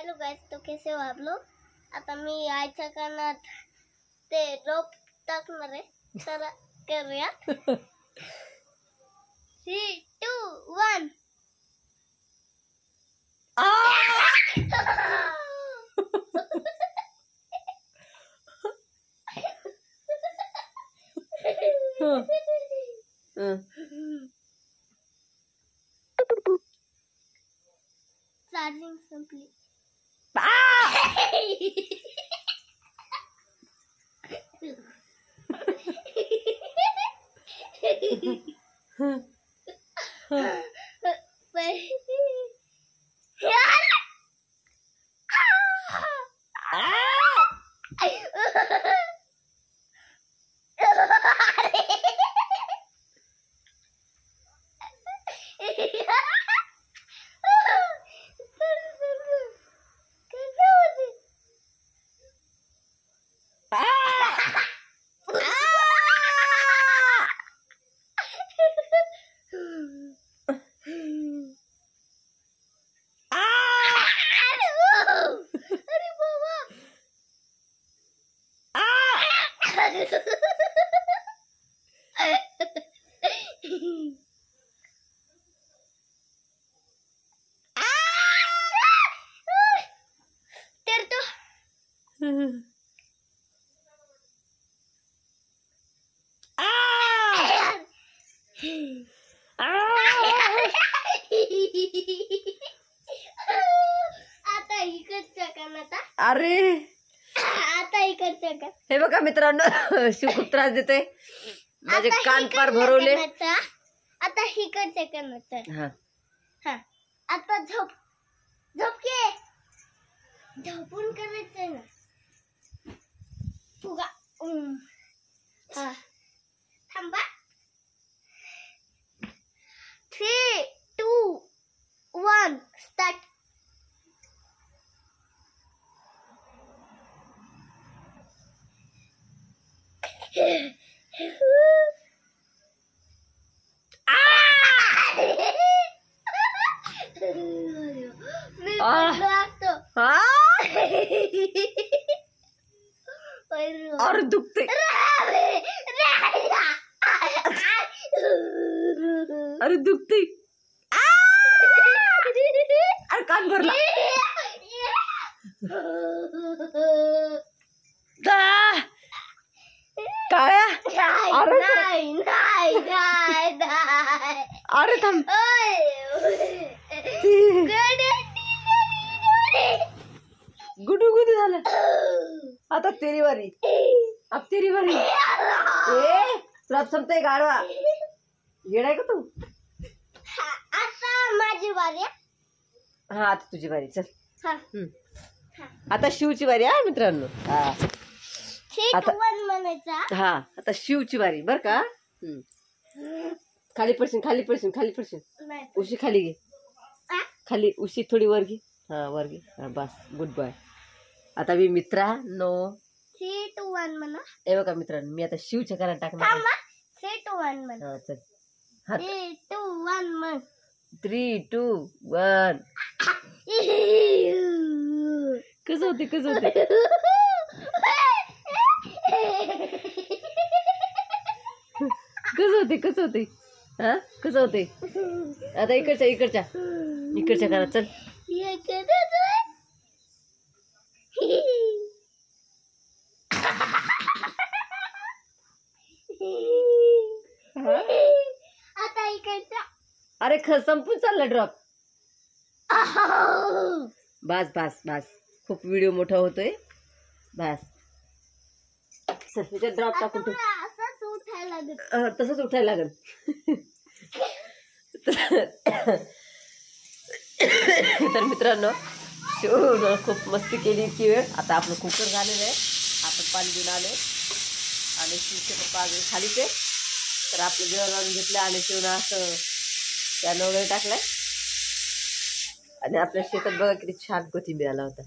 Hello guys, तो कैसे हो आप लोग। आता मी आयच्या कानात ते रोप टाकणार आहे, चला करूया। 3, 2, 1 चार्जिंग संपली। आता इकडच्या कानात, अरे आता इकडच्या कानात हे बघा मित्रांनो, शिव खूप त्रास देतोय, माझे कान पार भरवले। आता इकडच्या कानात। हा हा, आता झोप झोप के झोपून करायचंय ना फुगा। हा थांबा। 3, 2, 1 स्टार्ट। मी पडलो असतो। अरे दुखते, अरे दुखते, अरे कान भरला। काळ्या, अरे थांब, गुडू गुडू झालं। आता तेरी बारी, अब तेरी बारी। ए तुला संपतंय गाडवा, येडाय का तू। आता माझी बारी। हा आता तुझी बारी, चल। हा आता शिवची बारी हा मित्रांनो। हा 3, 2, 1 म्हणायचा। हा आता शिवची बारी बर का। खाली पडशील, खाली पडशील, खाली पडशील। उशी खाली घे, खाली उशी थोडी वर घे। हा वर घे, हा बस, गुड बाय। आता मी मित्रांनो 3, 2, 1 म्हणा। हे बघा मित्रांनो, मी आता शिवच्या कानात टाकणार। 3, 2, 1 म्हणा। हा चल, 3, 2, 1 म्हण। 3, 2, 1 कसं होते, कसं होते, कसं होते, कसं होते, हा कसं होते। आता इकडच्या इकडच्या इकडच्या कानात चल। आता इकडच्या। अरे संपून चालला ड्रॉप। बस बस बस, खूप व्हिडिओ मोठा होतोय, बस चल त्याच्यात ड्रॉप टाकून ठेव। असंच उठायला लागत, तसंच उठायला लागल। तर मित्रांनो, शिवनं खूप मस्ती केली इतकी वेळ। आता आपलं कुकर झालेलं आहे, आपण पाणी देऊन आले आणि शिवचे पप्पा अजून खालीच आहे। तर आपलं जेवण आणून घेतलं आणि शिवनं असं त्यानं वगैरे टाकलाय। आणि आपल्या शेतात बघा किती छान कोथिंबीर आला होता,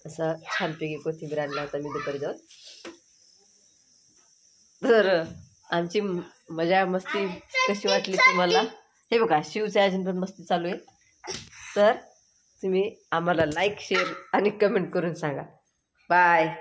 असा छानपैकी कोथिंबीर आणला होता मी दुपारी जाऊन। तर आमची मजा मस्ती कशी वाटली तुम्हाला, हे बघा शिवचं अजून पण मस्ती चालू आहे। तर तुम्ही आम्हाला लाईक शेअर आणि कमेंट करून सांगा. बाय.